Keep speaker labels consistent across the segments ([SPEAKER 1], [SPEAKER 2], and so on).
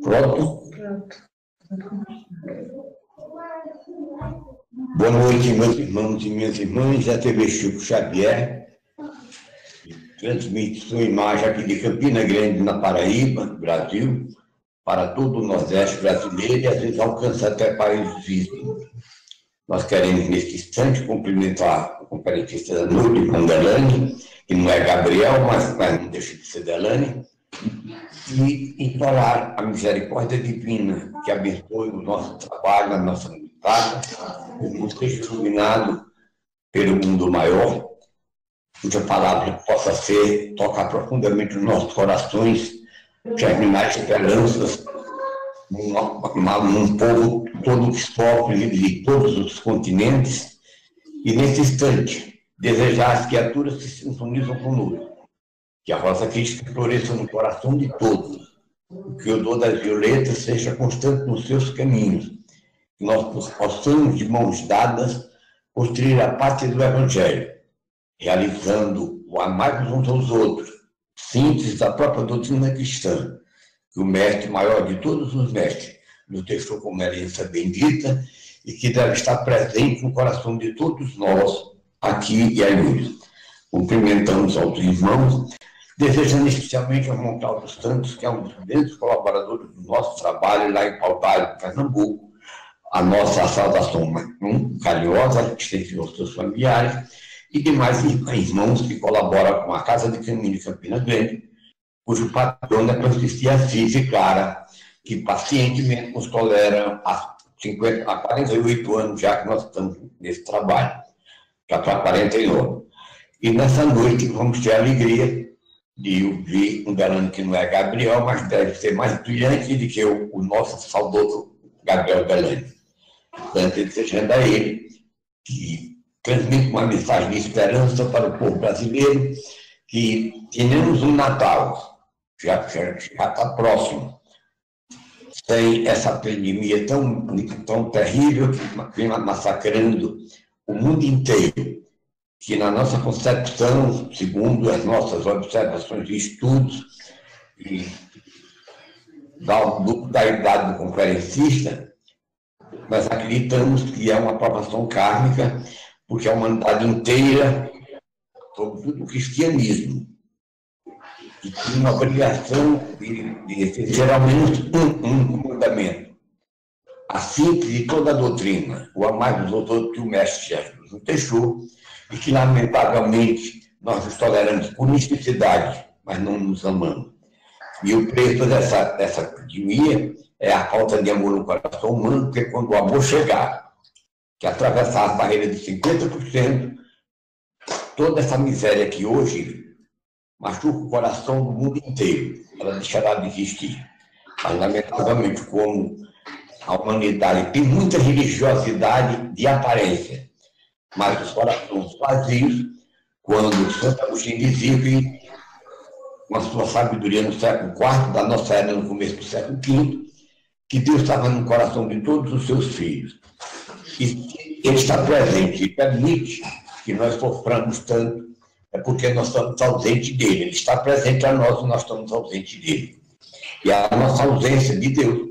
[SPEAKER 1] Pronto? Boa noite, meus irmãos e minhas irmãs da TV Chico Xavier. Transmite sua imagem aqui de Campina Grande, na Paraíba, Brasil, para todo o Nordeste brasileiro e às vezes alcança até países vizinhos. Nós queremos, neste instante, cumprimentar o conferencista da noite, Irmão Delane, que não é Gabriel, mas não deixa de ser Delane, e implorar a misericórdia divina que abençoe o nosso trabalho, a nossa lutada, que o mundo seja iluminado pelo mundo maior, cuja palavra possa tocar profundamente os nossos corações, germinar esperanças num povo todo que sofre de todos os continentes, e nesse instante desejar as criaturas que se sintonizam conosco, que a rosa crística floresça no coração de todos, que o dor das violetas seja constante nos seus caminhos, que nós possamos, de mãos dadas, construir a pátria do Evangelho, realizando o amar uns aos outros, síntese da própria doutrina cristã, que o mestre maior de todos os mestres nos deixou como herança bendita e que deve estar presente no coração de todos nós, aqui e ali. Cumprimentamos aos irmãos, desejando especialmente ao Montal dos Santos, que é um dos grandes colaboradores do nosso trabalho lá em Paudalho, Pernambuco, a nossa saudação carinhosa, extensiva aos seus familiares, e demais irmãos que colaboram com a Casa de Caminho de Campina Grande, cujo patrono é Francisca Assis e Clara, que pacientemente nos toleram há 48 anos já que nós estamos nesse trabalho, já para 49. E nessa noite vamos ter a alegria de ouvir um galã que não é Gabriel, mas deve ser mais brilhante do que o nosso saudoso Gabriel Galani. Portanto, desejando a ele que transmite uma mensagem de esperança para o povo brasileiro, que tenhamos um Natal, já está próximo, sem essa pandemia tão terrível que vem massacrando o mundo inteiro, que na nossa concepção, segundo as nossas observações e estudos, e da idade do conferencista, nós acreditamos que é uma provação kármica, porque a humanidade inteira, sobretudo o cristianismo, que tinha uma obrigação de ser ao menos um mandamento. A síntese de toda a doutrina, o amar dos outros que o Mestre Jesus nos deixou, e que, lamentavelmente, nós nos toleramos por necessidade, mas não nos amamos. E o preço dessa epidemia é a falta de amor no coração humano, porque quando o amor chegar, que atravessar as barreiras de 50%, toda essa miséria que hoje machuca o coração do mundo inteiro, ela deixará de existir. Mas, lamentavelmente, como a humanidade tem muita religiosidade de aparência, mas os corações vazios, quando Santo Agostinho dizia que, com a sua sabedoria no século IV, da nossa era no começo do século V, que Deus estava no coração de todos os seus filhos. E Ele está presente e permite que nós soframos tanto, é porque nós estamos ausentes dele. Ele está presente a nós e nós estamos ausentes dele. E a nossa ausência de Deus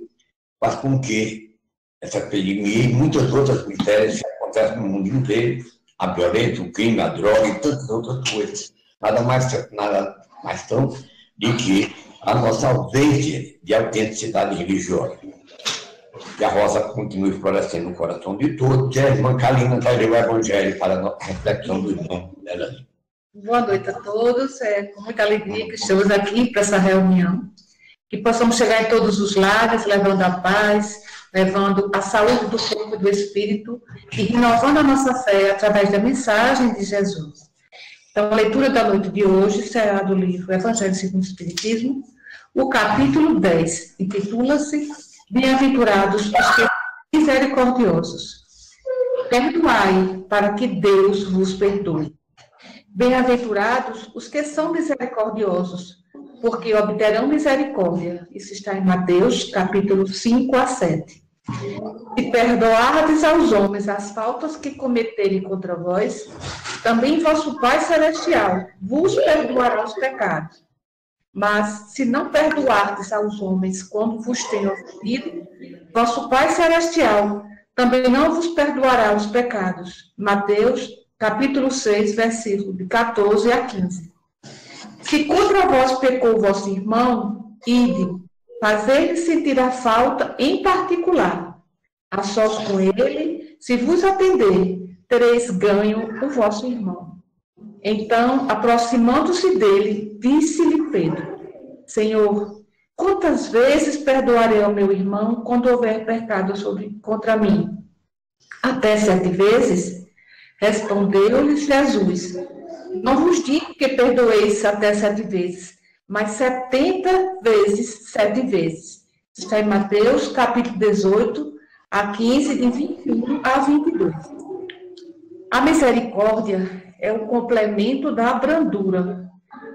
[SPEAKER 1] faz com que essa epidemia e muitas outras misérias que acontecem no mundo inteiro, a violência, o crime, a droga e tantas outras coisas, nada mais tão de que a nossa ausência de autenticidade religiosa. Que a rosa continue florescendo no coração de todos, e a irmã Kalina vai ler o Evangelho para a reflexão do irmão dela.
[SPEAKER 2] Boa noite a todos, é com muita alegria que estamos aqui para essa reunião, que possamos chegar em todos os lares, levando a paz, levando a saúde do corpo e do espírito e renovando a nossa fé através da mensagem de Jesus. Então, a leitura da noite de hoje será do livro Evangelho segundo o Espiritismo, o capítulo 10, intitula-se Bem-aventurados os que são misericordiosos. Perdoai para que Deus vos perdoe. Bem-aventurados os que são misericordiosos, porque obterão misericórdia. Isso está em Mateus, capítulo 5 a 7. Se perdoardes aos homens as faltas que cometerem contra vós, também vosso Pai Celestial vos perdoará os pecados. Mas, se não perdoardes aos homens quando vos têm ofendido, vosso Pai Celestial também não vos perdoará os pecados. Mateus, capítulo 6, versículo de 14 a 15. Se contra vós pecou vosso irmão, ide, fazei-lhe sentir a falta em particular. A sós com ele, se vos atender, tereis ganho o vosso irmão. Então, aproximando-se dele, disse-lhe Pedro: Senhor, quantas vezes perdoarei ao meu irmão quando houver pecado contra mim? Até 7 vezes? Respondeu-lhe Jesus: Não vos digo que perdoeis até 7 vezes, mas 70 vezes 7 vezes. Está em Mateus, capítulo 18, a 15, de 21 a 22. A misericórdia é o complemento da brandura,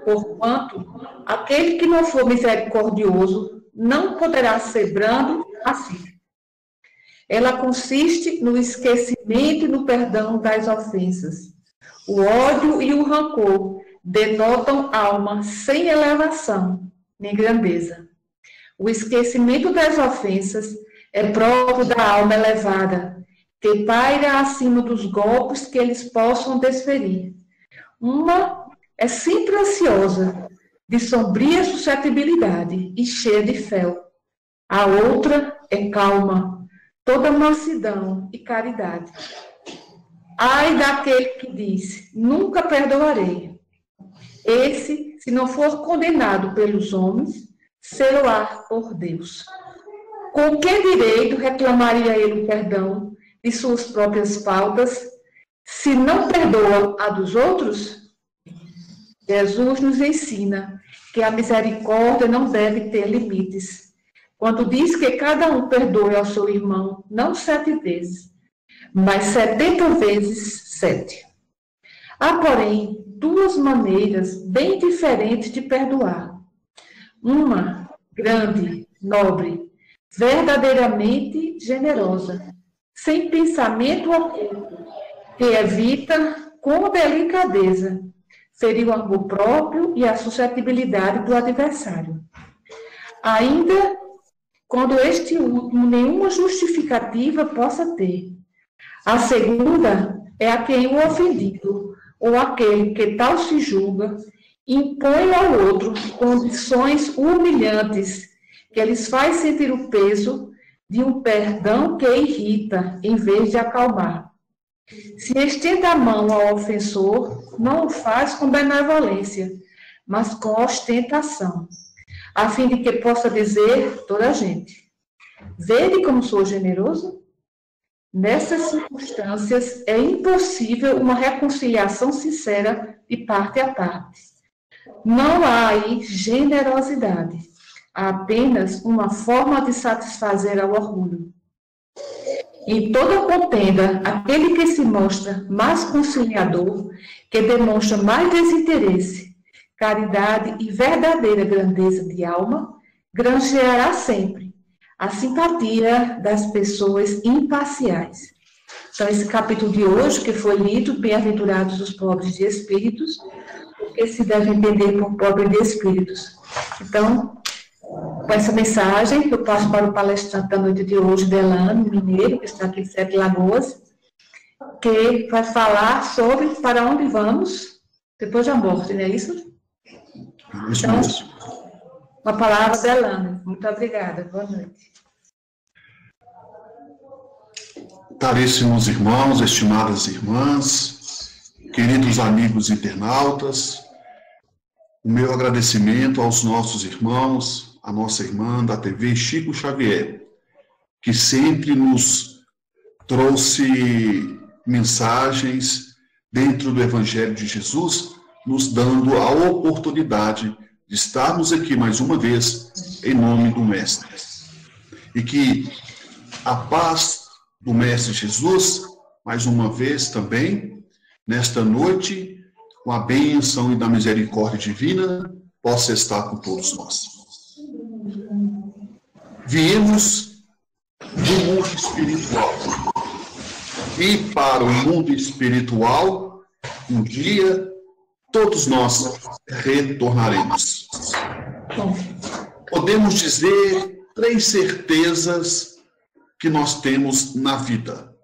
[SPEAKER 2] porquanto aquele que não for misericordioso não poderá ser brando assim. Ela consiste no esquecimento e no perdão das ofensas. O ódio e o rancor denotam alma sem elevação nem grandeza. O esquecimento das ofensas é próprio da alma elevada, que paira acima dos golpes que eles possam desferir. Uma é sempre ansiosa, de sombria suscetibilidade e cheia de fel. A outra é calma, toda mansidão e caridade. Ai daquele que diz: nunca perdoarei. Esse, se não for condenado pelos homens, será por Deus. Com que direito reclamaria ele o perdão de suas próprias faltas, se não perdoa a dos outros? Jesus nos ensina que a misericórdia não deve ter limites. Quando diz que cada um perdoe ao seu irmão, não 7 vezes, mas 70 vezes 7. Há, porém, 2 maneiras bem diferentes de perdoar. Uma, grande, nobre, verdadeiramente generosa, sem pensamento oculto, que evita com delicadeza ferir o amor próprio e a suscetibilidade do adversário. Ainda quando este último nenhuma justificativa possa ter. A segunda é a quem o ofendido, ou aquele que tal se julga, impõe ao outro condições humilhantes, que lhes faz sentir o peso de um perdão que irrita, em vez de acalmar. Se estende a mão ao ofensor, não o faz com benevolência, mas com ostentação, a fim de que possa dizer toda a gente: vede como sou generoso? Nessas circunstâncias, é impossível uma reconciliação sincera de parte a parte. Não há aí generosidade, há apenas uma forma de satisfazer ao orgulho. Em toda contenda, aquele que se mostra mais conciliador, que demonstra mais desinteresse, caridade e verdadeira grandeza de alma, granjeará sempre a simpatia das pessoas imparciais. Então, esse capítulo de hoje, que foi lido, Bem-aventurados os pobres de espíritos, porque se deve entender por pobre de espíritos. Então, com essa mensagem, eu passo para o palestrante da noite de hoje, Delano Mineiro, que está aqui em 7 Lagoas, que vai falar sobre para onde vamos depois da morte, não é isso? Então, uma palavra, Delano. Muito obrigada. Boa noite.
[SPEAKER 3] Caríssimos irmãos, estimadas irmãs, queridos amigos internautas, o meu agradecimento aos nossos irmãos, a nossa irmã da TV, Chico Xavier, que sempre nos trouxe mensagens dentro do Evangelho de Jesus, nos dando a oportunidade de estarmos aqui mais uma vez em nome do Mestre. E que a paz do Mestre Jesus, mais uma vez também, nesta noite, com a bênção e da misericórdia divina, possa estar com todos nós. Viemos do mundo espiritual. E para o mundo espiritual, um dia, todos nós retornaremos. Podemos dizer 3 certezas que nós temos na vida.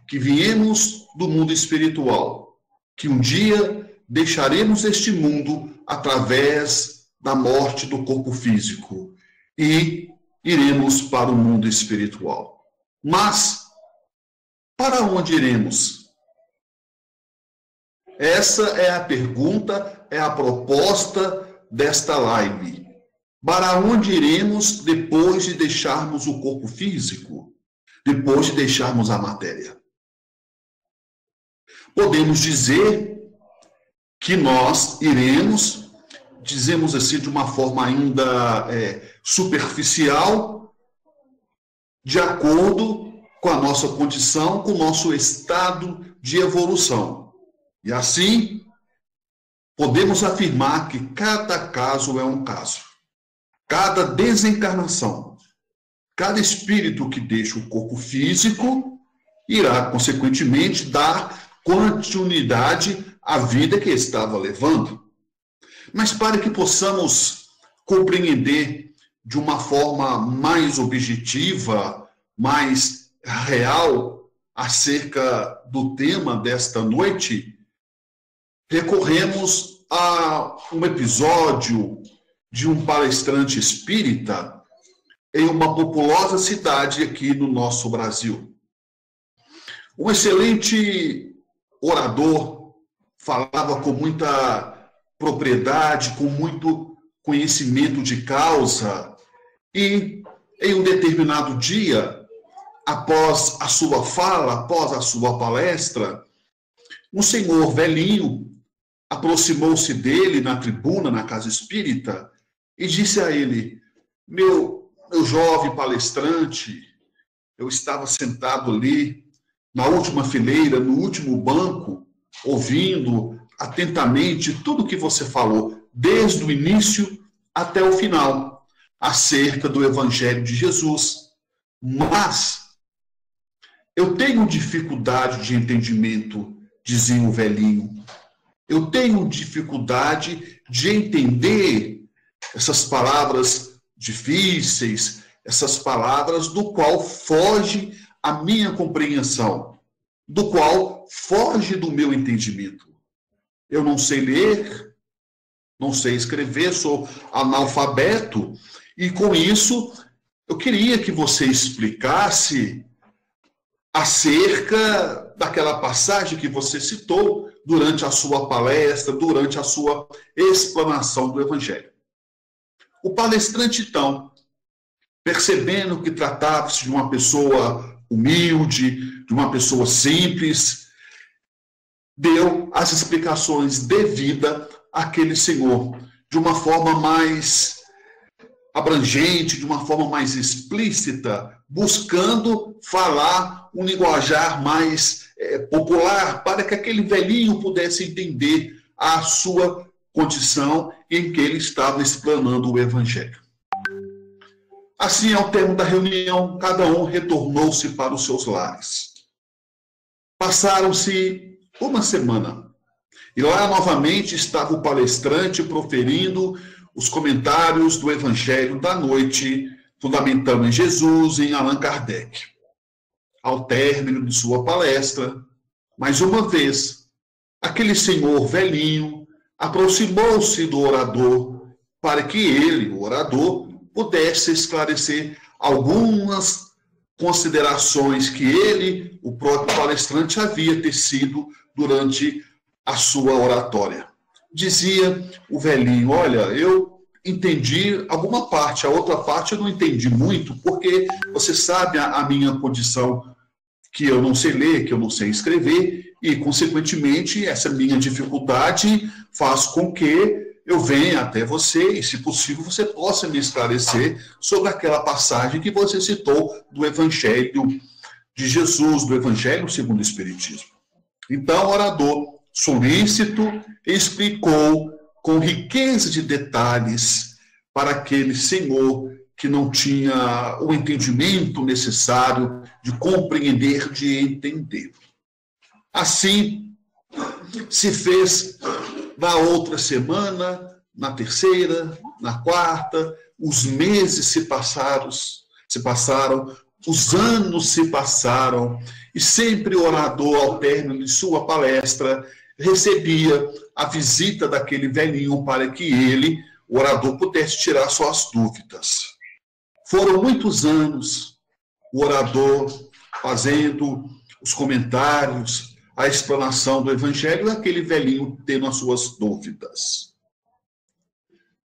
[SPEAKER 3] Que viemos do mundo espiritual, que um dia deixaremos este mundo através da morte do corpo físico e iremos para o mundo espiritual. Mas, para onde iremos? Essa é a pergunta, é a proposta desta live. Para onde iremos depois de deixarmos o corpo físico? Depois de deixarmos a matéria? Podemos dizer que nós iremos, dizemos assim de uma forma ainda superficial, de acordo com a nossa condição, com o nosso estado de evolução. E assim, podemos afirmar que cada caso é um caso. Cada desencarnação, cada espírito que deixa o corpo físico irá, consequentemente, dar continuidade à vida que estava levando. Mas para que possamos compreender de uma forma mais objetiva, mais real, acerca do tema desta noite, recorremos a um episódio de um palestrante espírita em uma populosa cidade aqui no nosso Brasil. Um excelente orador, falava com muita propriedade, com muito conhecimento de causa, e em um determinado dia, após a sua fala, após a sua palestra, um senhor velhinho aproximou-se dele na tribuna, na casa espírita, e disse a ele: meu jovem palestrante, eu estava sentado ali, na última fileira, no último banco, ouvindo atentamente tudo que você falou, desde o início até o final, acerca do Evangelho de Jesus. Mas eu tenho dificuldade de entendimento, dizia o velhinho. Eu tenho dificuldade de entender essas palavras difíceis, essas palavras do qual foge a minha compreensão, do qual foge do meu entendimento. Eu não sei ler, não sei escrever, sou analfabeto, e com isso eu queria que você explicasse acerca daquela passagem que você citou durante a sua palestra, durante a sua explanação do Evangelho. O palestrante, então, percebendo que tratava-se de uma pessoa humilde, de uma pessoa simples, deu as explicações devidas àquele senhor, de uma forma mais abrangente, de uma forma mais explícita, buscando falar um linguajar mais popular, para que aquele velhinho pudesse entender a sua condição em que ele estava explanando o Evangelho. Assim, ao termo da reunião, cada um retornou-se para os seus lares. Passaram-se uma semana, e lá novamente estava o palestrante proferindo os comentários do Evangelho da noite, fundamentando em Jesus, em Allan Kardec. Ao término de sua palestra, mais uma vez, aquele senhor velhinho aproximou-se do orador para que ele, o orador, pudesse esclarecer algumas considerações que ele, o próprio palestrante, havia tecido durante a sua oratória. Dizia o velhinho: olha, eu entendi alguma parte, a outra parte eu não entendi muito, porque você sabe a minha condição, que eu não sei ler, que eu não sei escrever, e, consequentemente, essa minha dificuldade faz com que eu venha até você e, se possível, você possa me esclarecer sobre aquela passagem que você citou do Evangelho de Jesus, do Evangelho segundo o Espiritismo. Então, o orador, solícito, explicou com riqueza de detalhes para aquele senhor que não tinha o entendimento necessário de compreender, de entender. Assim, se fez na outra semana, na terceira, na quarta, os meses se passaram, os anos se passaram, e sempre o orador, ao término de sua palestra, recebia a visita daquele velhinho para que ele, o orador, pudesse tirar suas dúvidas. Foram muitos anos o orador fazendo os comentários, a explanação do evangelho, e aquele velhinho tendo as suas dúvidas.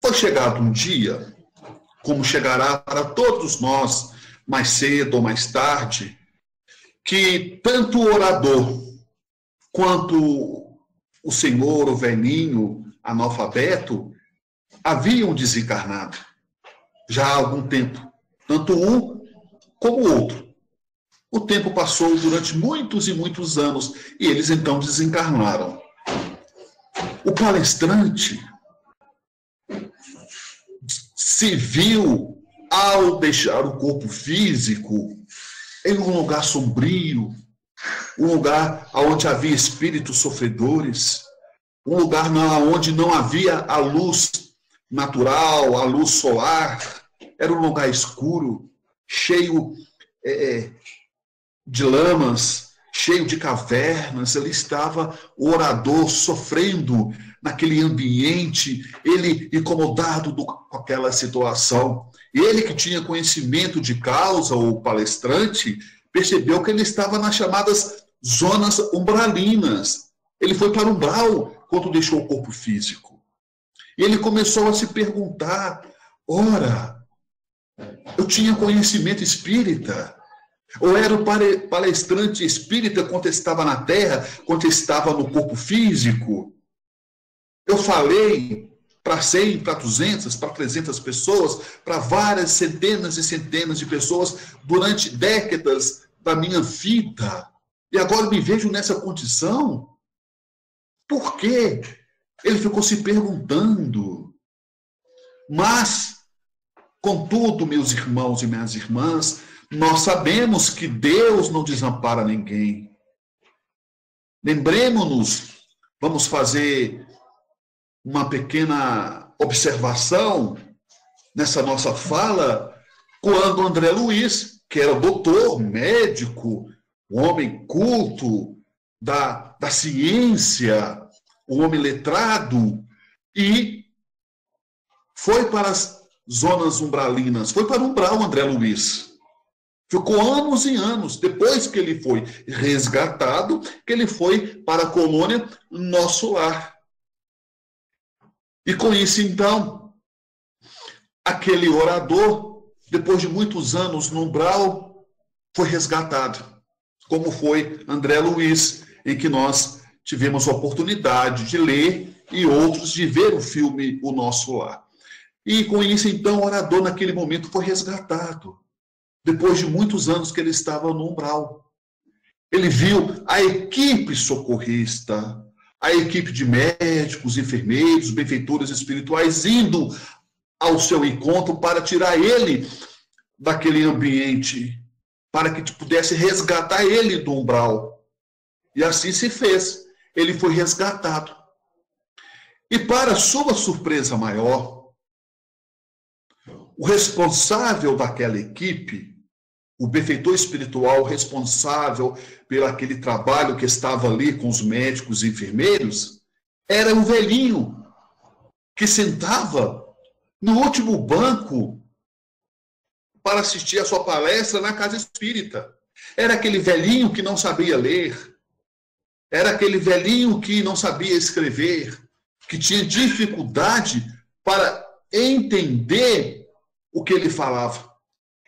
[SPEAKER 3] Foi chegado um dia, como chegará para todos nós, mais cedo ou mais tarde, que tanto o orador quanto o senhor, o velhinho, analfabeto, haviam desencarnado já há algum tempo, tanto um como o outro. O tempo passou durante muitos e muitos anos e eles então desencarnaram. O palestrante se viu, ao deixar o corpo físico, em um lugar sombrio, um lugar onde havia espíritos sofredores, um lugar onde não havia a luz natural, a luz solar, era um lugar escuro, cheio de lamas, cheio de cavernas. Ele estava, o orador, sofrendo naquele ambiente, ele incomodado com aquela situação. Ele que tinha conhecimento de causa, o palestrante, percebeu que ele estava nas chamadas zonas umbralinas. Ele foi para o umbral quando deixou o corpo físico. E ele começou a se perguntar, ora, eu tinha conhecimento espírita? Ou era o palestrante espírita quando estava na Terra, quando estava no corpo físico? Eu falei para 100, para 200, para 300 pessoas, para várias centenas e centenas de pessoas durante décadas da minha vida. E agora me vejo nessa condição? Por quê? Ele ficou se perguntando. Mas, contudo, meus irmãos e minhas irmãs, nós sabemos que Deus não desampara ninguém. Lembremos-nos, vamos fazer uma pequena observação nessa nossa fala, quando André Luiz, que era doutor, médico, um homem culto da ciência, um homem letrado, e foi para as zonas umbralinas, foi para o umbral, André Luiz. Ficou anos e anos, depois que ele foi resgatado, que ele foi para a colônia Nosso Lar. E com isso, então, aquele orador, depois de muitos anos no umbral, foi resgatado, como foi André Luiz, em que nós tivemos a oportunidade de ler e outros de ver o filme O Nosso Lar. E com isso, então, o orador, naquele momento, foi resgatado, depois de muitos anos que ele estava no umbral. Ele viu a equipe socorrista, a equipe de médicos, enfermeiros, benfeitores espirituais indo ao seu encontro para tirar ele daquele ambiente, para que pudesse resgatar ele do umbral. E assim se fez. Ele foi resgatado. E para sua surpresa maior, o responsável daquela equipe, o benfeitor espiritual responsável pelo aquele trabalho que estava ali com os médicos e enfermeiros, era um velhinho que sentava no último banco para assistir a sua palestra na casa espírita. Era aquele velhinho que não sabia ler, era aquele velhinho que não sabia escrever, que tinha dificuldade para entender o que ele falava.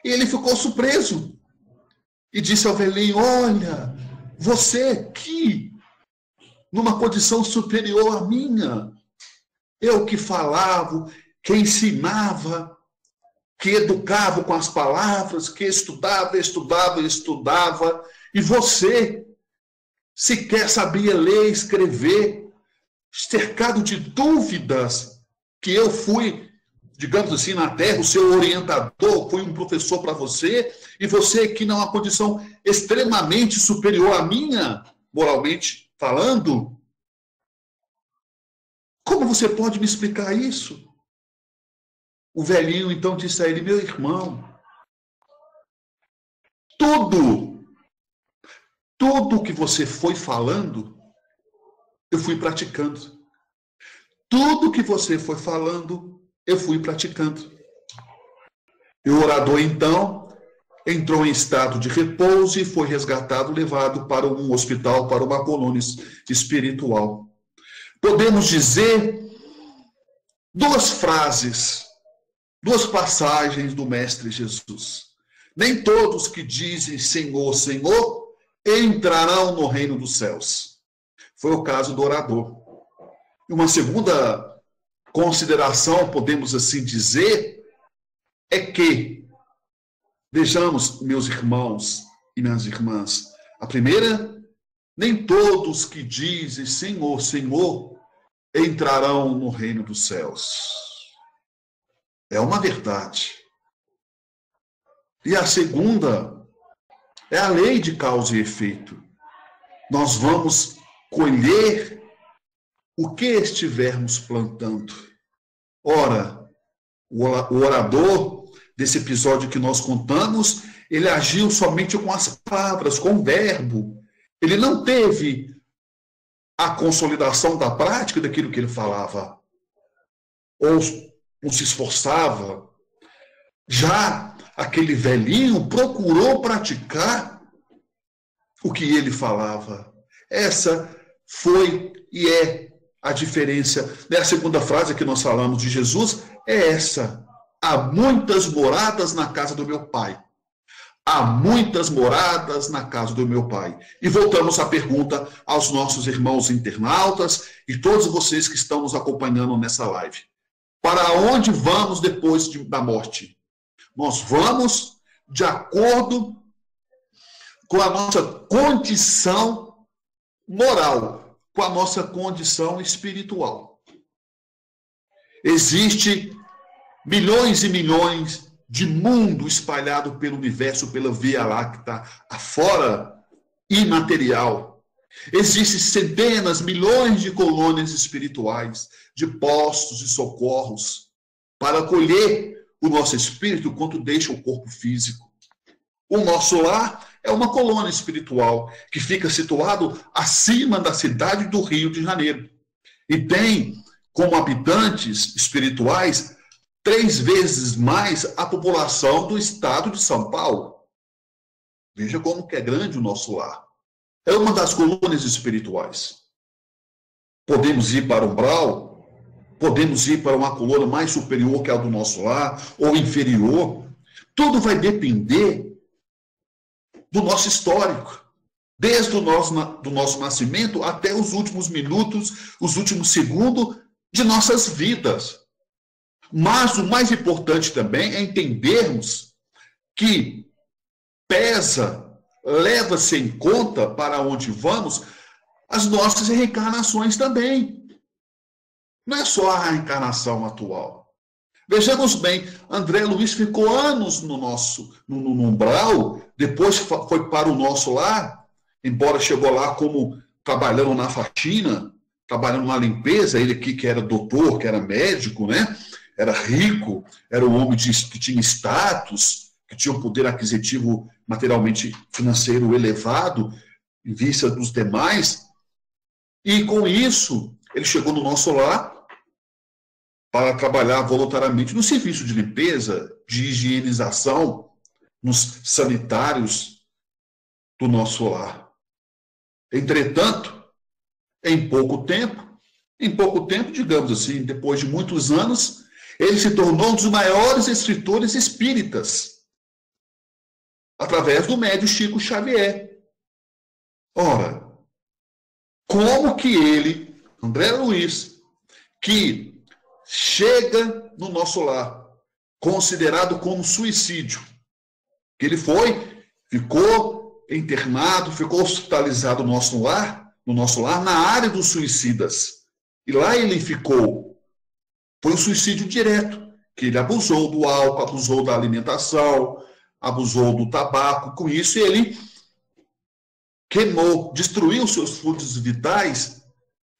[SPEAKER 3] E ele ficou surpreso e disse ao velhinho: olha, você aqui, numa condição superior à minha, eu que falava, que ensinava, que educava com as palavras, que estudava, e você sequer sabia ler e escrever, cercado de dúvidas, que eu fui, digamos assim, na Terra, o seu orientador, fui um professor para você, e você aqui numa condição extremamente superior à minha, moralmente falando. Como você pode me explicar isso? O velhinho então disse a ele: meu irmão, tudo que você foi falando, eu fui praticando. Tudo que você foi falando, eu fui praticando. E o orador, então, entrou em estado de repouso e foi resgatado, levado para um hospital, para uma colônia espiritual. Podemos dizer duas frases, duas passagens do Mestre Jesus. Nem todos que dizem Senhor, Senhor, entrarão no reino dos céus. Foi o caso do orador. E uma segunda consideração, podemos assim dizer, é que, vejamos, meus irmãos e minhas irmãs, a primeira, nem todos que dizem Senhor, Senhor, entrarão no reino dos céus. É uma verdade. E a segunda é a lei de causa e efeito. Nós vamos colher o que estivermos plantando. Ora, o orador desse episódio que nós contamos, ele agiu somente com as palavras, com o verbo. Ele não teve a consolidação da prática daquilo que ele falava, ou não se esforçava. Já aquele velhinho procurou praticar o que ele falava. Essa foi e é a diferença. A segunda frase que nós falamos de Jesus é essa: há muitas moradas na casa do meu Pai. Há muitas moradas na casa do meu Pai. E voltamos à pergunta aos nossos irmãos internautas e todos vocês que estão nos acompanhando nessa live. Para onde vamos depois da morte? Nós vamos de acordo com a nossa condição moral, com a nossa condição espiritual. Existe milhões e milhões de mundo espalhado pelo universo, pela Via Láctea, afora imaterial. Existem centenas, milhões de colônias espirituais, de postos e socorros, para acolher o nosso espírito enquanto deixa o corpo físico. O nosso lar é uma colônia espiritual que fica situado acima da cidade do Rio de Janeiro. E tem como habitantes espirituais 3 vezes mais a população do estado de São Paulo. Veja como que é grande o nosso lar. É uma das colônias espirituais. Podemos ir para o umbral, podemos ir para uma colônia mais superior que a do nosso lar, ou inferior. Tudo vai depender do nosso histórico. Desde o nosso nascimento até os últimos minutos, os últimos segundos de nossas vidas. Mas o mais importante também é entendermos que leva-se em conta para onde vamos as nossas reencarnações também. Não é só a reencarnação atual. Vejamos bem, André Luiz ficou anos no umbral, depois foi para o nosso lar, embora chegou lá como trabalhando na faxina, trabalhando na limpeza, ele aqui que era doutor, que era médico, né? Era rico, era um homem que tinha status, que tinha um poder aquisitivo materialmente financeiro elevado, em vista dos demais. E com isso, ele chegou no nosso lar para trabalhar voluntariamente no serviço de limpeza, de higienização, nos sanitários do nosso lar. Entretanto, em pouco tempo, digamos assim, depois de muitos anos, ele se tornou um dos maiores escritores espíritas, através do médium Chico Xavier. Ora, como que ele, André Luiz, que chega no nosso lar, considerado como suicídio, que ele ficou internado, ficou hospitalizado no nosso lar, na área dos suicidas. E lá ele ficou. Foi um suicídio direto, que ele abusou do álcool, abusou da alimentação, abusou do tabaco. Com isso, ele queimou, destruiu seus fluidos vitais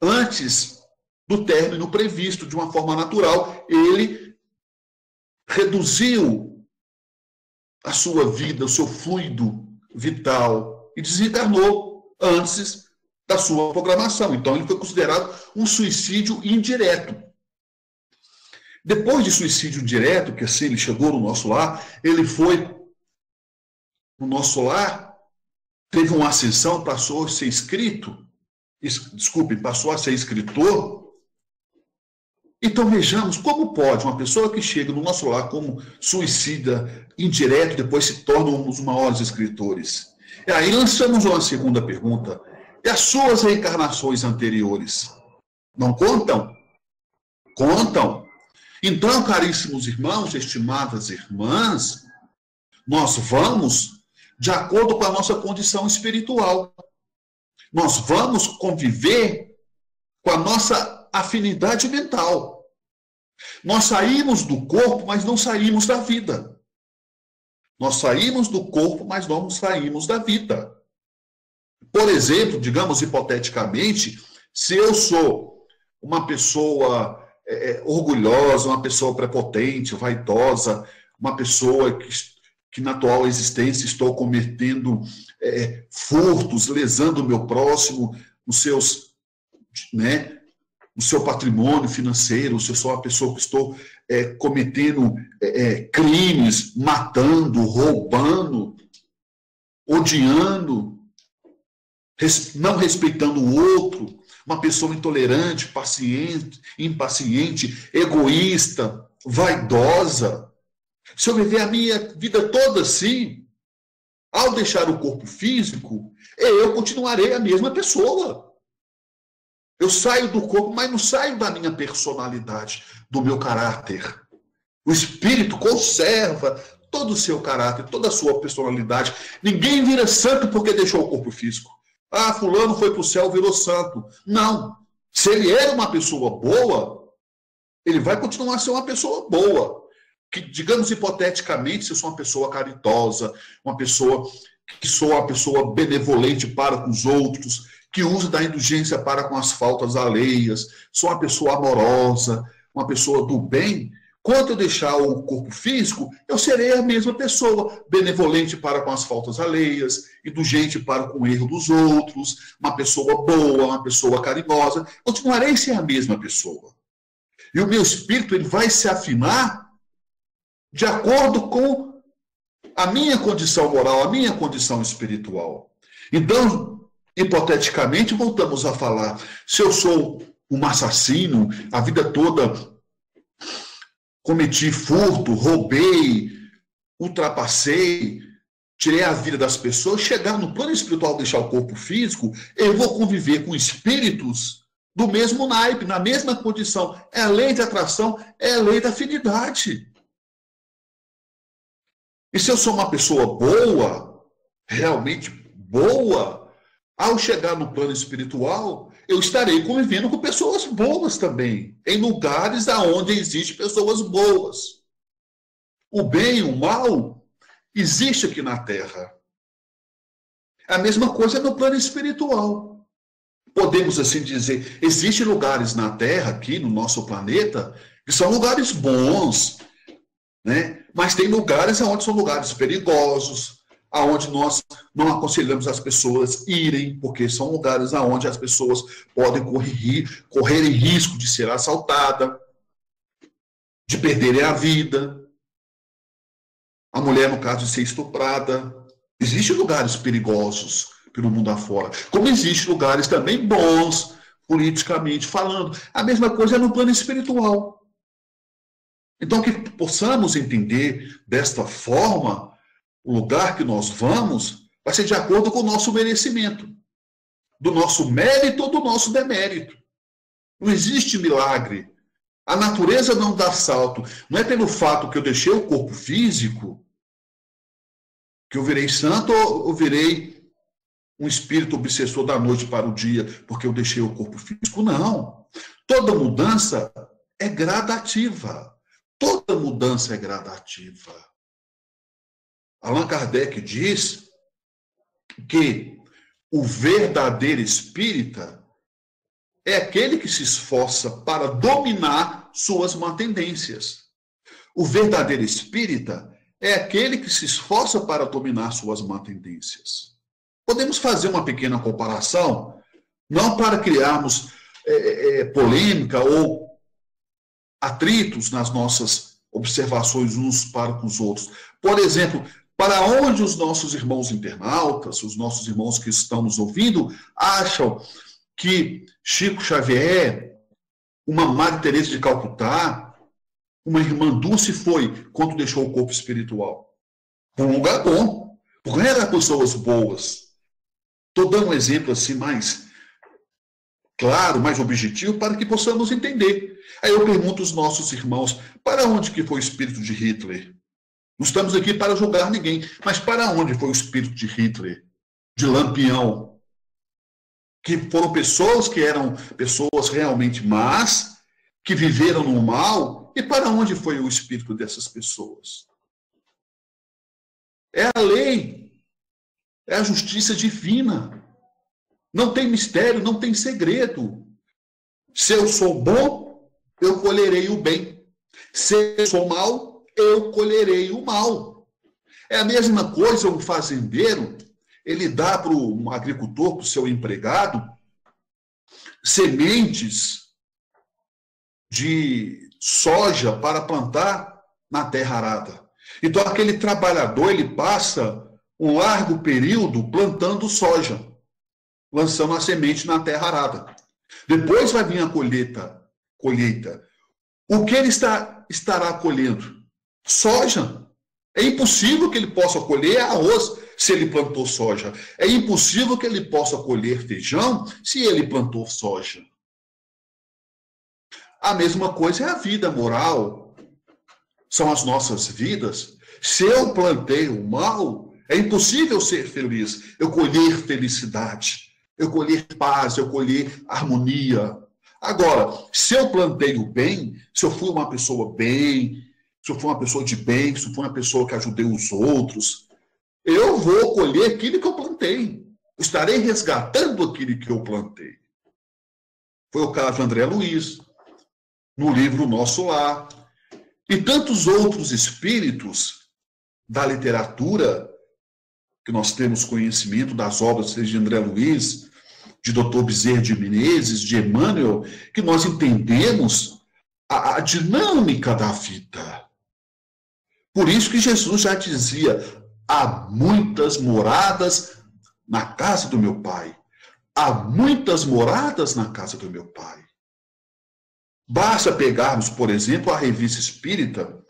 [SPEAKER 3] antes do término previsto, de uma forma natural. Ele reduziu a sua vida, o seu fluido vital e desencarnou antes da sua programação. Então, ele foi considerado um suicídio indireto. Depois de suicídio direto, que assim ele chegou no nosso lar, ele foi no nosso lar, teve uma ascensão, passou a ser passou a ser escritor. Então vejamos como pode uma pessoa que chega no nosso lar como suicida indireto, depois se torna um dos maiores escritores. E aí lançamos uma segunda pergunta. E as suas reencarnações anteriores não contam? Contam. Então, caríssimos irmãos, estimadas irmãs, nós vamos de acordo com a nossa condição espiritual. Nós vamos conviver com a nossa afinidade mental. Nós saímos do corpo, mas não saímos da vida. Nós saímos do corpo, mas não saímos da vida. Por exemplo, digamos hipoteticamente, se eu sou uma pessoa orgulhosa, uma pessoa prepotente, vaidosa, uma pessoa que na atual existência estou cometendo furtos, lesando o meu próximo, o seu patrimônio financeiro, se eu sou uma pessoa que estou cometendo crimes, matando, roubando, odiando, não respeitando o outro, uma pessoa intolerante, impaciente, egoísta, vaidosa. Se eu viver a minha vida toda assim, ao deixar o corpo físico, eu continuarei a mesma pessoa. Eu saio do corpo, mas não saio da minha personalidade, do meu caráter. O espírito conserva todo o seu caráter, toda a sua personalidade. Ninguém vira santo porque deixou o corpo físico. Ah, fulano foi para o céu, virou santo. Não. Se ele era uma pessoa boa, ele vai continuar a ser uma pessoa boa. Que, digamos hipoteticamente, se eu sou uma pessoa caridosa, uma pessoa que sou uma pessoa benevolente para com os outros, que usa da indulgência para com as faltas alheias, sou uma pessoa amorosa, uma pessoa do bem, quando eu deixar o corpo físico, eu serei a mesma pessoa, benevolente para com as faltas alheias, indulgente para com o erro dos outros, uma pessoa boa, uma pessoa carinhosa, continuarei sendo a mesma pessoa. E o meu espírito ele vai se afinar de acordo com a minha condição moral, a minha condição espiritual. Então, hipoteticamente, voltamos a falar, se eu sou um assassino, a vida toda cometi furto, roubei, ultrapassei, tirei a vida das pessoas, chegar no plano espiritual, deixar o corpo físico, eu vou conviver com espíritos do mesmo naipe, na mesma condição. É a lei de atração, é a lei da afinidade. E se eu sou uma pessoa boa, realmente boa, ao chegar no plano espiritual, eu estarei convivendo com pessoas boas também, em lugares onde existem pessoas boas. O bem e o mal existe aqui na Terra. A mesma coisa no plano espiritual. Podemos assim dizer, existem lugares na Terra, aqui no nosso planeta, que são lugares bons, né? Mas tem lugares onde são lugares perigosos, aonde nós não aconselhamos as pessoas irem, porque são lugares onde as pessoas podem correr risco de ser assaltada, de perderem a vida. A mulher, no caso, de ser estuprada. Existem lugares perigosos pelo mundo afora, como existem lugares também bons, politicamente falando. A mesma coisa é no plano espiritual. Então, que possamos entender desta forma, o lugar que nós vamos vai ser de acordo com o nosso merecimento, do nosso mérito ou do nosso demérito. Não existe milagre. A natureza não dá salto. Não é pelo fato que eu deixei o corpo físico que eu virei santo ou eu virei um espírito obsessor da noite para o dia porque eu deixei o corpo físico. Não. Toda mudança é gradativa. Toda mudança é gradativa. Allan Kardec diz que o verdadeiro espírita é aquele que se esforça para dominar suas má tendências. O verdadeiro espírita é aquele que se esforça para dominar suas más tendências. Podemos fazer uma pequena comparação, não para criarmos polêmica ou atritos nas nossas observações uns para com os outros. Por exemplo, para onde os nossos irmãos internautas, os nossos irmãos que estão nos ouvindo, acham que Chico Xavier, uma Madre Teresa de Calcutá, uma irmã Dulce foi quando deixou o corpo espiritual? Para um lugar bom, porque eram pessoas boas. Estou dando um exemplo assim mais claro, mais objetivo, para que possamos entender. Aí eu pergunto aos nossos irmãos, para onde que foi o espírito de Hitler? Não estamos aqui para julgar ninguém, mas para onde foi o espírito de Hitler? De Lampião? Que foram pessoas que eram pessoas realmente más, que viveram no mal, e para onde foi o espírito dessas pessoas? É a lei, é a justiça divina. Não tem mistério, não tem segredo. Se eu sou bom, eu colherei o bem. Se eu sou mau, eu colherei o mal. É a mesma coisa um fazendeiro, ele dá para um agricultor, para o seu empregado, sementes de soja para plantar na terra arada. Então, aquele trabalhador, ele passa um largo período plantando soja, lançando a semente na terra arada. Depois vai vir a colheita. O que ele estará colhendo? Soja. É impossível que ele possa colher arroz se ele plantou soja. É impossível que ele possa colher feijão se ele plantou soja. A mesma coisa é a vida moral. São as nossas vidas. Se eu plantei o mal, é impossível ser feliz. Eu colher felicidade, eu colher paz, eu colher harmonia. Agora, se eu plantei o bem, se eu fui uma pessoa bem, se eu fui uma pessoa de bem, se eu fui uma pessoa que ajudei os outros, eu vou colher aquilo que eu plantei. Estarei resgatando aquilo que eu plantei. Foi o caso de André Luiz, no livro Nosso Lar. E tantos outros espíritos da literatura, que nós temos conhecimento das obras de André Luiz, de Dr. Bezerra de Menezes, de Emmanuel, que nós entendemos a dinâmica da vida. Por isso que Jesus já dizia, há muitas moradas na casa do meu Pai. Há muitas moradas na casa do meu Pai. Basta pegarmos, por exemplo, a Revista Espírita,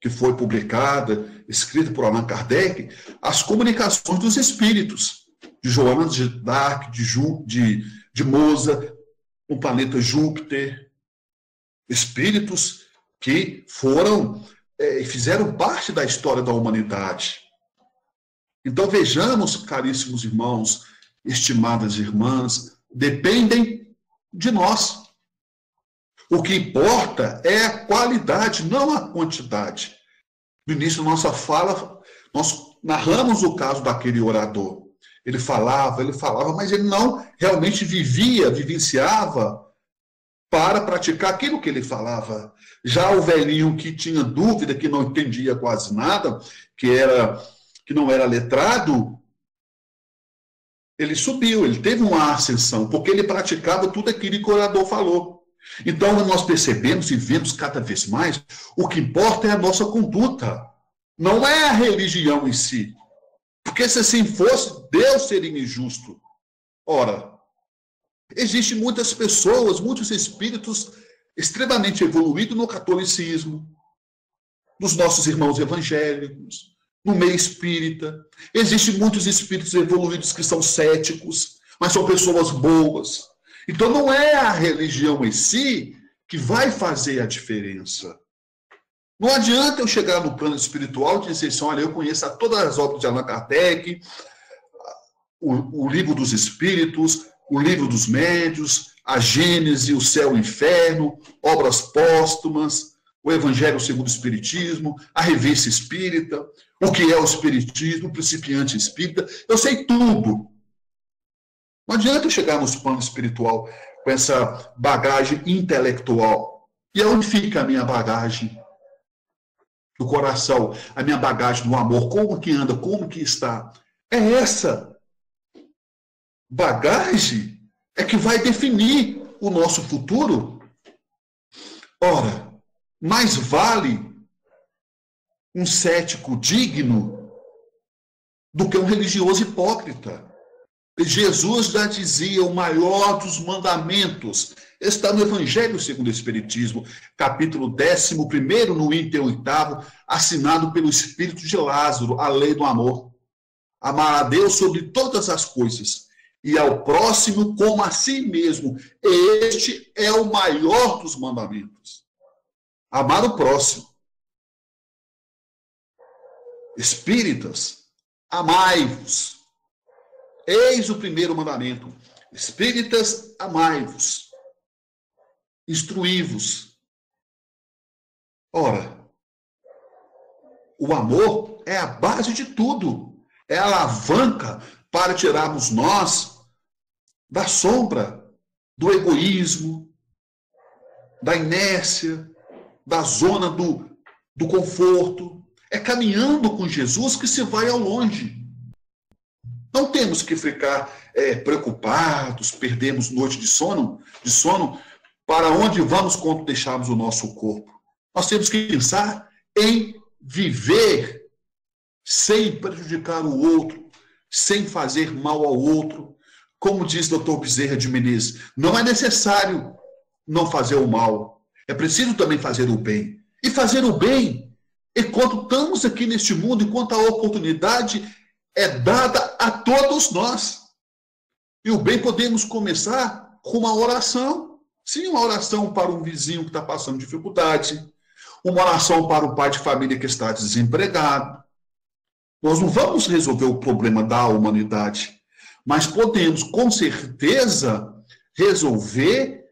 [SPEAKER 3] que foi publicada, escrita por Allan Kardec, as comunicações dos espíritos, de Joana de Dark, de Mozart, o planeta Júpiter, espíritos que foram e fizeram parte da história da humanidade. Então vejamos, caríssimos irmãos, estimadas irmãs, dependem de nós. O que importa é a qualidade, não a quantidade. No início da nossa fala, nós narramos o caso daquele orador. Ele falava, mas ele não realmente vivenciava para praticar aquilo que ele falava. Já o velhinho que tinha dúvida, que não entendia quase nada, que não era letrado, ele subiu, ele teve uma ascensão, porque ele praticava tudo aquilo que o orador falou. Então, nós percebemos e vemos cada vez mais, o que importa é a nossa conduta, não é a religião em si. Porque se assim fosse, Deus seria injusto. Ora, existem muitas pessoas, muitos espíritos extremamente evoluídos no catolicismo, nos nossos irmãos evangélicos, no meio espírita. Existem muitos espíritos evoluídos que são céticos, mas são pessoas boas. Então não é a religião em si que vai fazer a diferença. Não adianta eu chegar no plano espiritual e dizer assim, olha, eu conheço todas as obras de Allan Kardec, o livro dos Espíritos, o livro dos Médios, a Gênese, o Céu e o Inferno, obras póstumas, o Evangelho segundo o Espiritismo, a Revista Espírita, o que é o Espiritismo, o Principiante Espírita. Eu sei tudo. Não adianta eu chegar no plano espiritual com essa bagagem intelectual. E onde fica a minha bagagem? do coração, a minha bagagem do amor, como que anda, como que está. É essa bagagem é que vai definir o nosso futuro. Ora, mais vale um cético digno do que um religioso hipócrita. Jesus já dizia, o maior dos mandamentos está no Evangelho segundo o Espiritismo, capítulo 11º, no item 8º, assinado pelo Espírito de Lázaro, a lei do amor. Amar a Deus sobre todas as coisas e ao próximo como a si mesmo. Este é o maior dos mandamentos. Amar o próximo. Espíritas, amai-vos. Eis o primeiro mandamento. Espíritas, amai-vos. Instruí-vos. Ora, o amor é a base de tudo. É a alavanca para tirarmos nós da sombra, do egoísmo, da inércia, da zona do conforto. É caminhando com Jesus que se vai ao longe. Não temos que ficar preocupados, perdemos noite de sono, para onde vamos quando deixarmos o nosso corpo. Nós temos que pensar em viver sem prejudicar o outro, sem fazer mal ao outro. Como diz o Dr. Bezerra de Menezes, não é necessário não fazer o mal. É preciso também fazer o bem. E fazer o bem, enquanto estamos aqui neste mundo, enquanto a oportunidade é dada a todos nós. E o bem podemos começar com uma oração. Sim, uma oração para um vizinho que está passando dificuldade. Uma oração para o pai de família que está desempregado. Nós não vamos resolver o problema da humanidade, mas podemos, com certeza, resolver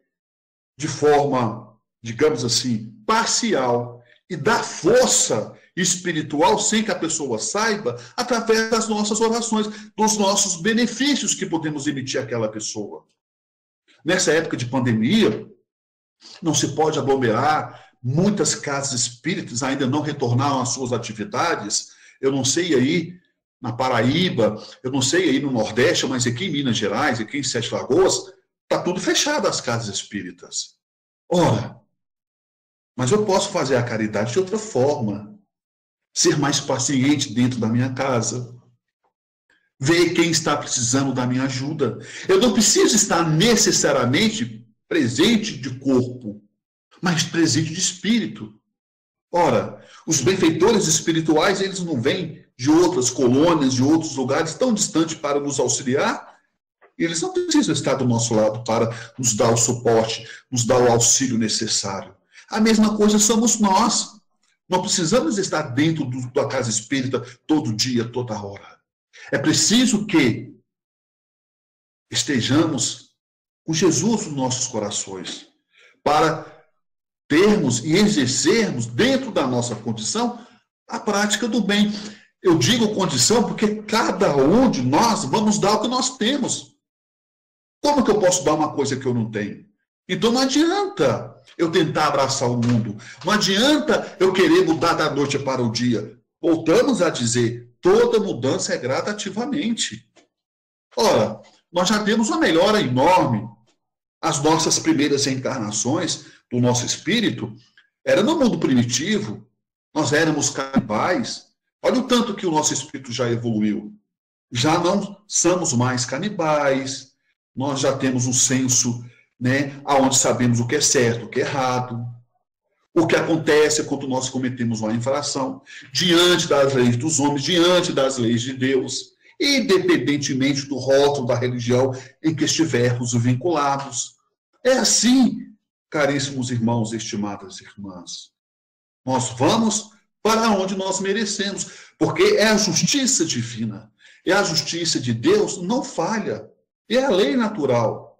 [SPEAKER 3] de forma, digamos assim, parcial e dar força espiritual, sem que a pessoa saiba, através das nossas orações, dos nossos benefícios que podemos emitir àquela pessoa. Nessa época de pandemia, não se pode aglomerar, muitas casas espíritas ainda não retornaram às suas atividades. Eu não sei aí na Paraíba, eu não sei aí no Nordeste, mas aqui em Minas Gerais, aqui em Sete Lagoas, está tudo fechado as casas espíritas. Ora, mas eu posso fazer a caridade de outra forma. Ser mais paciente dentro da minha casa. Ver quem está precisando da minha ajuda. Eu não preciso estar necessariamente presente de corpo, mas presente de espírito. Ora, os benfeitores espirituais, eles não vêm de outras colônias, de outros lugares tão distantes para nos auxiliar. Eles não precisam estar do nosso lado para nos dar o suporte, nos dar o auxílio necessário. A mesma coisa somos nós. Não precisamos estar dentro da casa espírita todo dia, toda hora. É preciso que estejamos com Jesus nos nossos corações, para termos e exercermos, dentro da nossa condição, a prática do bem. Eu digo condição porque cada um de nós vamos dar o que nós temos. Como que eu posso dar uma coisa que eu não tenho? Então não adianta eu tentar abraçar o mundo. Não adianta eu querer mudar da noite para o dia. Voltamos a dizer, toda mudança é gradativamente. Ora, nós já temos uma melhora enorme. As nossas primeiras reencarnações do nosso espírito era no mundo primitivo. Nós éramos canibais. Olha o tanto que o nosso espírito já evoluiu. Já não somos mais canibais. Nós já temos um senso, onde sabemos o que é certo, o que é errado, o que acontece quando nós cometemos uma infração, diante das leis dos homens, diante das leis de Deus, independentemente do rótulo da religião em que estivermos vinculados. É assim, caríssimos irmãos e estimadas irmãs. Nós vamos para onde nós merecemos, porque é a justiça divina, é a justiça de Deus, não falha, é a lei natural.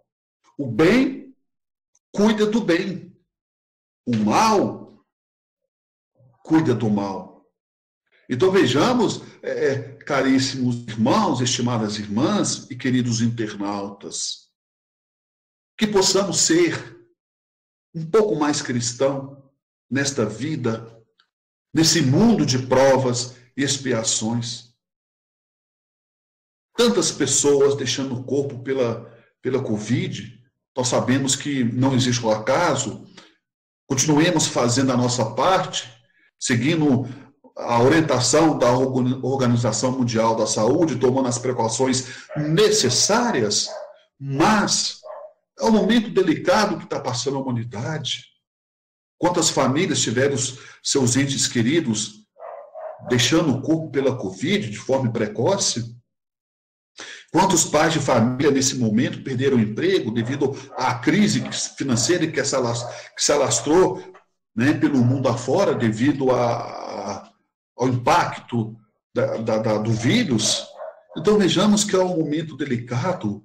[SPEAKER 3] O bem cuida do bem. O mal cuida do mal. Então vejamos, caríssimos irmãos, estimadas irmãs e queridos internautas, que possamos ser um pouco mais cristão nesta vida, nesse mundo de provas e expiações. Tantas pessoas deixando o corpo pela Covid, nós sabemos que não existe o acaso, continuemos fazendo a nossa parte, seguindo a orientação da Organização Mundial da Saúde, tomando as precauções necessárias, mas é um momento delicado que está passando a humanidade. Quantas famílias tiveram seus entes queridos deixando o corpo pela Covid de forma precoce? Quantos pais de família, nesse momento, perderam o emprego devido à crise financeira que se alastrou, né, pelo mundo afora devido ao impacto do vírus? Então, vejamos que é um momento delicado.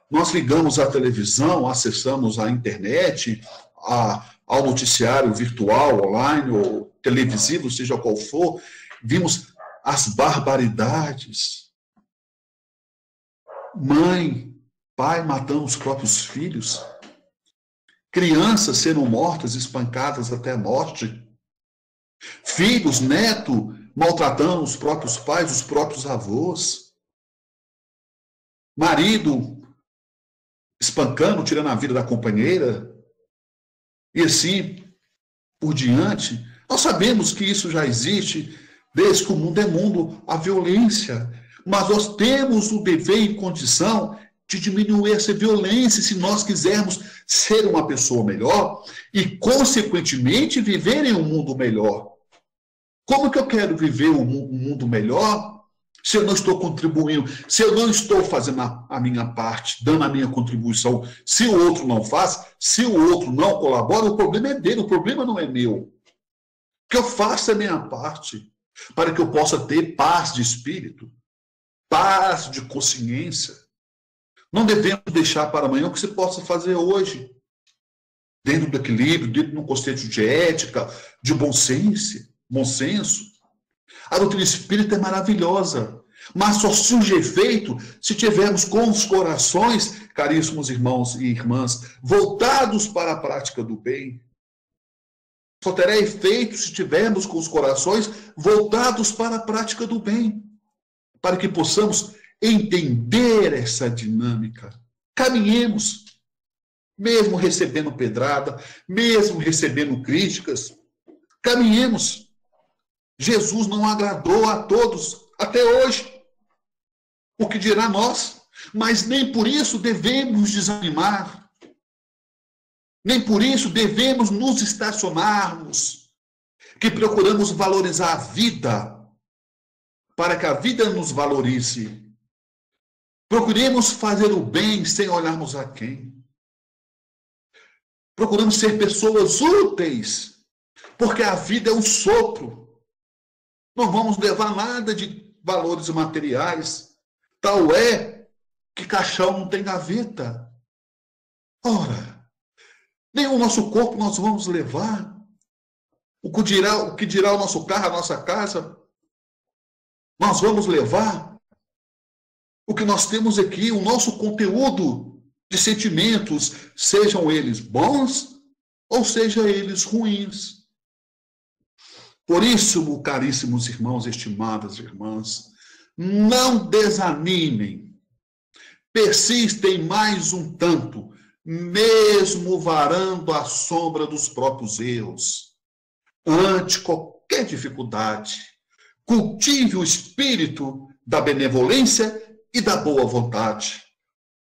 [SPEAKER 3] Nós ligamos a televisão, acessamos a internet, ao noticiário virtual, online ou televisivo, seja qual for, vimos as barbaridades. Mãe, pai matando os próprios filhos, crianças sendo mortas, espancadas até a morte, filhos, netos, maltratando os próprios pais, os próprios avós, marido espancando, tirando a vida da companheira, e assim por diante. Nós sabemos que isso já existe desde que o mundo é mundo, a violência. Mas nós temos o dever e condição de diminuir essa violência se nós quisermos ser uma pessoa melhor e, consequentemente, viver em um mundo melhor. Como que eu quero viver um mundo melhor se eu não estou contribuindo, se eu não estou fazendo a minha parte, dando a minha contribuição? Se o outro não faz, se o outro não colabora, o problema é dele, o problema não é meu. O que eu faço é a minha parte, para que eu possa ter paz de espírito, paz de consciência. Não devemos deixar para amanhã o que você possa fazer hoje, dentro do equilíbrio, dentro de um conceito de ética, de bom senso. A doutrina espírita é maravilhosa, mas só surge efeito se tivermos com os corações, caríssimos irmãos e irmãs, voltados para a prática do bem. Só terá efeito se tivermos com os corações voltados para a prática do bem, para que possamos entender essa dinâmica. Caminhemos, mesmo recebendo pedrada, mesmo recebendo críticas, caminhemos. Jesus não agradou a todos até hoje. O que dirá nós? Mas nem por isso devemos desanimar. Nem por isso devemos nos estacionarmos, que procuramos valorizar a vida, para que a vida nos valorize. Procuremos fazer o bem sem olharmos a quem. Procuramos ser pessoas úteis, porque a vida é um sopro. Não vamos levar nada de valores materiais. Tal é que caixão não tem gaveta. Ora, nem o nosso corpo nós vamos levar. O que dirá o nosso carro, a nossa casa? Nós vamos levar o que nós temos aqui, o nosso conteúdo de sentimentos, sejam eles bons ou sejam eles ruins. Por isso, caríssimos irmãos, estimadas irmãs, não desanimem, persistem mais um tanto, mesmo varando a sombra dos próprios erros. Ante qualquer dificuldade, cultive o espírito da benevolência e da boa vontade.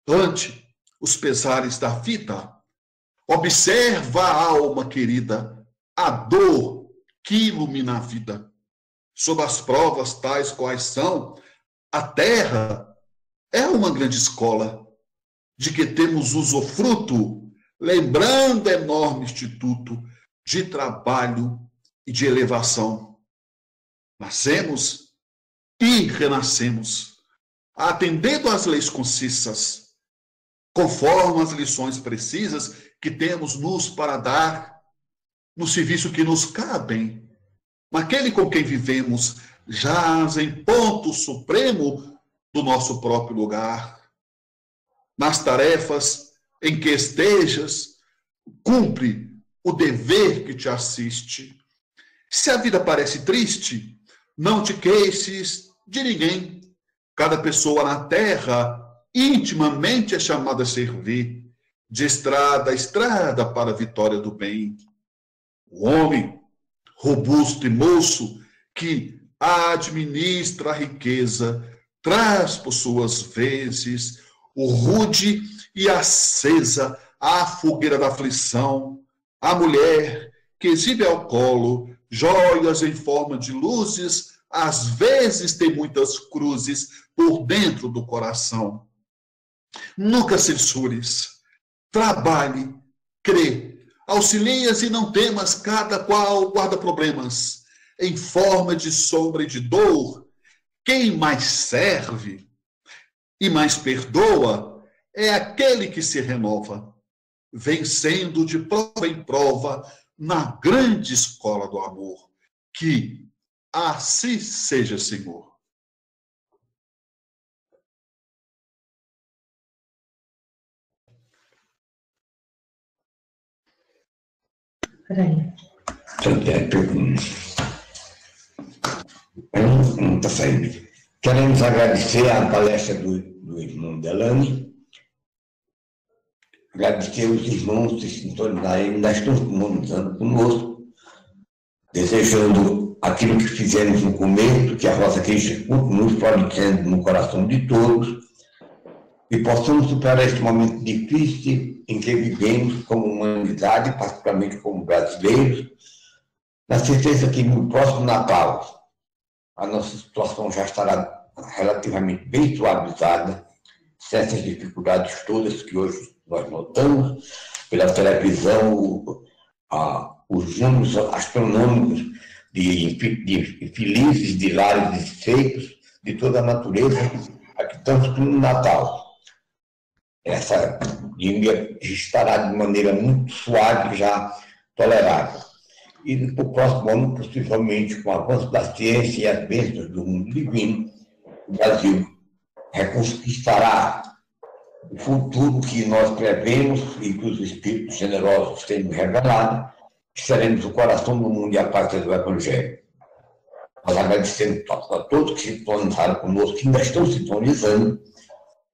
[SPEAKER 3] Ante os pesares da vida, observa a alma querida, a dor que ilumina a vida. Sob as provas tais quais são, a terra é uma grande escola, de que temos usufruto, lembrando enorme instituto de trabalho e de elevação. Nascemos e renascemos, atendendo às leis concisas, conforme as lições precisas que temos nos para dar, no serviço que nos cabem, naquele com quem vivemos, jaz em ponto supremo do nosso próprio lugar. Nas tarefas em que estejas, cumpre o dever que te assiste. Se a vida parece triste, não te queixes de ninguém. Cada pessoa na terra intimamente é chamada a servir, de estrada a estrada para a vitória do bem. O homem, robusto e moço, que administra a riqueza, traz por suas vezes o rude e acesa a fogueira da aflição. A mulher que exibe ao colo joias em forma de luzes, às vezes tem muitas cruzes por dentro do coração. Nunca censures, trabalhe, crê, auxilias e não temas, cada qual guarda problemas. Em forma de sombra e de dor, quem mais serve e mais perdoa é aquele que se renova, vencendo de prova em prova na grande escola do amor. Que assim seja, Senhor.
[SPEAKER 2] Peraí.
[SPEAKER 1] Não está saindo. Queremos agradecer a palestra do irmão Delane, agradecer os irmãos que ainda estão comunicando conosco, desejando aquilo que fizemos no começo, que a Rosa Cristina continue florescendo no coração de todos, e possamos superar esse momento difícil em que vivemos como humanidade, particularmente como brasileiros, na certeza que no próximo Natal a nossa situação já estará relativamente bem suavizada, sem essas dificuldades todas que hoje nós notamos pela televisão, os números astronômicos de felizes, de lares desfeitos, de toda a natureza, aqui tanto no Natal. Essa epidemia estará de maneira muito suave, já tolerável. E no próximo ano, possivelmente, com o avanço da ciência e as bênçãos do mundo divino, o Brasil reconquistará o futuro que nós prevemos e que os Espíritos generosos têm nos revelado, que seremos o coração do mundo e a pátria do Evangelho. Nós agradecemos a todos que sintonizaram conosco, que ainda estão sintonizando,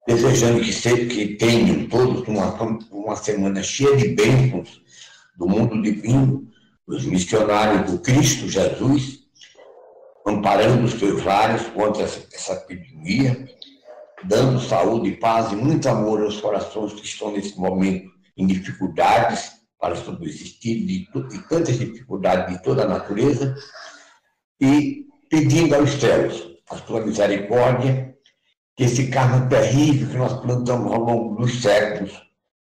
[SPEAKER 1] desejando que tenham todos uma semana cheia de bênçãos do mundo divino, dos missionários do Cristo Jesus, amparando os seus lares contra essa epidemia, dando saúde, paz e muito amor aos corações que estão nesse momento em dificuldades para subsistir, de tantas dificuldades de toda a natureza, e pedindo aos céus a sua misericórdia, que esse karma terrível que nós plantamos ao longo dos séculos,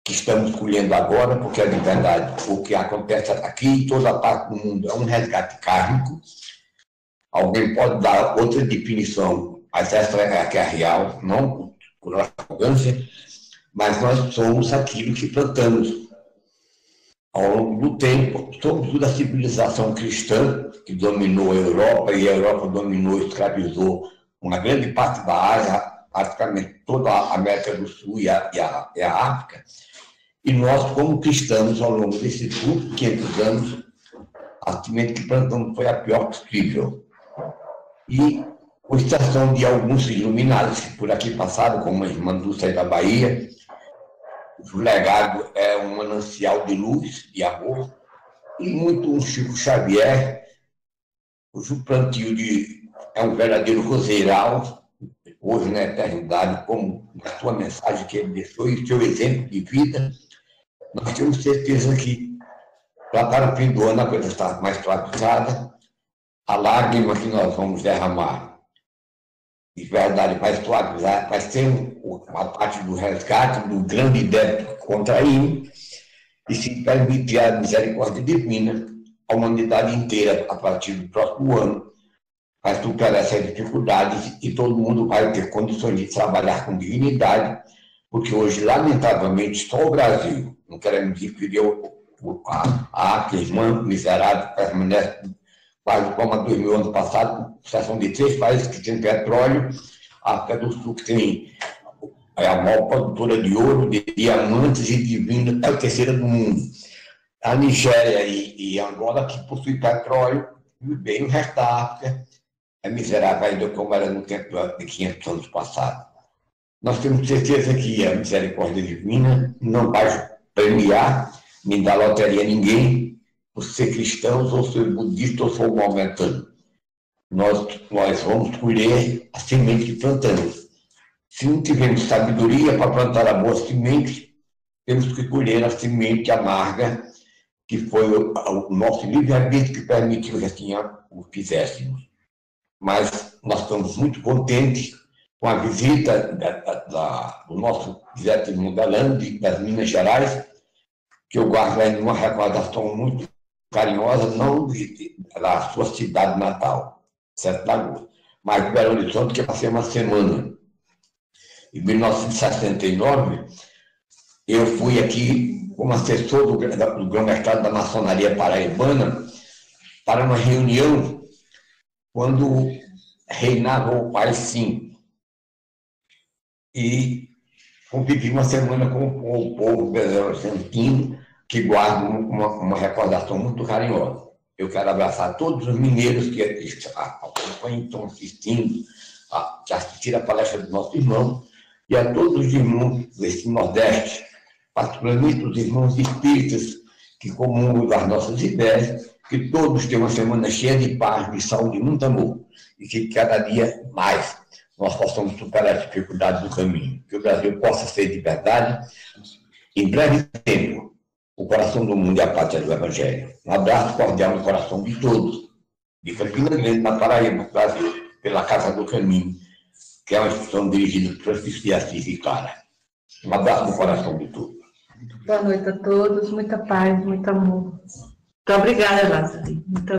[SPEAKER 1] que estamos colhendo agora, porque é de verdade, o que acontece aqui em toda parte do mundo é um resgate kármico. Alguém pode dar outra definição, mas essa é a que é real, não por arrogância, mas nós somos aquilo que plantamos ao longo do tempo. Somos da civilização cristã, que dominou a Europa, e a Europa dominou e escravizou uma grande parte da Ásia, praticamente toda a América do Sul e a África. E nós, como cristãos, ao longo desses 500 anos, a semente que plantamos foi a pior possível. E, com exceção de alguns iluminados que por aqui passaram, como a irmã Dulce da Bahia, o legado é um manancial de luz, de amor, e muito um Chico Xavier, cujo plantio é um verdadeiro roseiral, hoje na eternidade, como na sua mensagem que ele deixou e seu exemplo de vida. Nós temos certeza que, lá para o fim do ano, a coisa está mais suavizada, a lágrima que nós vamos derramar, de verdade, vai suavizar, vai ser uma parte do resgate do grande débito que contraímos, e se permitir a misericórdia divina, a humanidade inteira, a partir do próximo ano, vai superar essas dificuldades e todo mundo vai ter condições de trabalhar com dignidade, porque hoje, lamentavelmente, só o Brasil, não queremos referir a irmã miserável, permanece quase como a 2000 anos passado, exceção de 3 países que têm petróleo, a África do Sul, que tem a maior produtora de ouro, de diamantes e de vinho, é a terceira do mundo. A Nigéria e Angola, que possuem petróleo, vive bem. O resto da África é miserável ainda como era no tempo de 500 anos passados. Nós temos certeza que a misericórdia divina não vai premiar nem dar loteria a ninguém por ser cristãos, ou ser budista, ou for maometano. Nós vamos colher a semente que plantamos. Se não tivermos sabedoria para plantar a boa semente, temos que colher a semente amarga, que foi o nosso livre-arbítrio que permitiu que assim o fizéssemos. Mas nós estamos muito contentes com a visita do nosso Zé Galante, das Minas Gerais, que eu guardo ainda uma recordação muito carinhosa, não da sua cidade natal, 7 de agosto, mas de Belo Horizonte, que passei uma semana. Em 1969, eu fui aqui como assessor do Grão-Mercado da Maçonaria Paraibana para uma reunião quando reinava o Pai Sim. E convivi uma semana com o povo belo-horizontino, que guarda uma recordação muito carinhosa. Eu quero abraçar todos os mineiros que acompanham, estão assistindo, que assistiram a palestra do nosso irmão, e a todos os irmãos desse Nordeste, particularmente os irmãos espíritas que comungam das nossas ideias, que todos tenham uma semana cheia de paz, de saúde e muito amor, e que cada dia mais nós possamos superar as dificuldades do caminho, que o Brasil possa ser de verdade, em breve tempo, o coração do mundo e a pátria do Evangelho. Um abraço cordial no coração de todos, de Campina Grande, na Paraíba, no Brasil, pela Casa do Caminho, que é uma instituição dirigida por Francisco de Assis e Clara. Um abraço no coração de todos.
[SPEAKER 2] Boa noite a todos, muita paz, muito amor. Muito obrigada, Lázaro.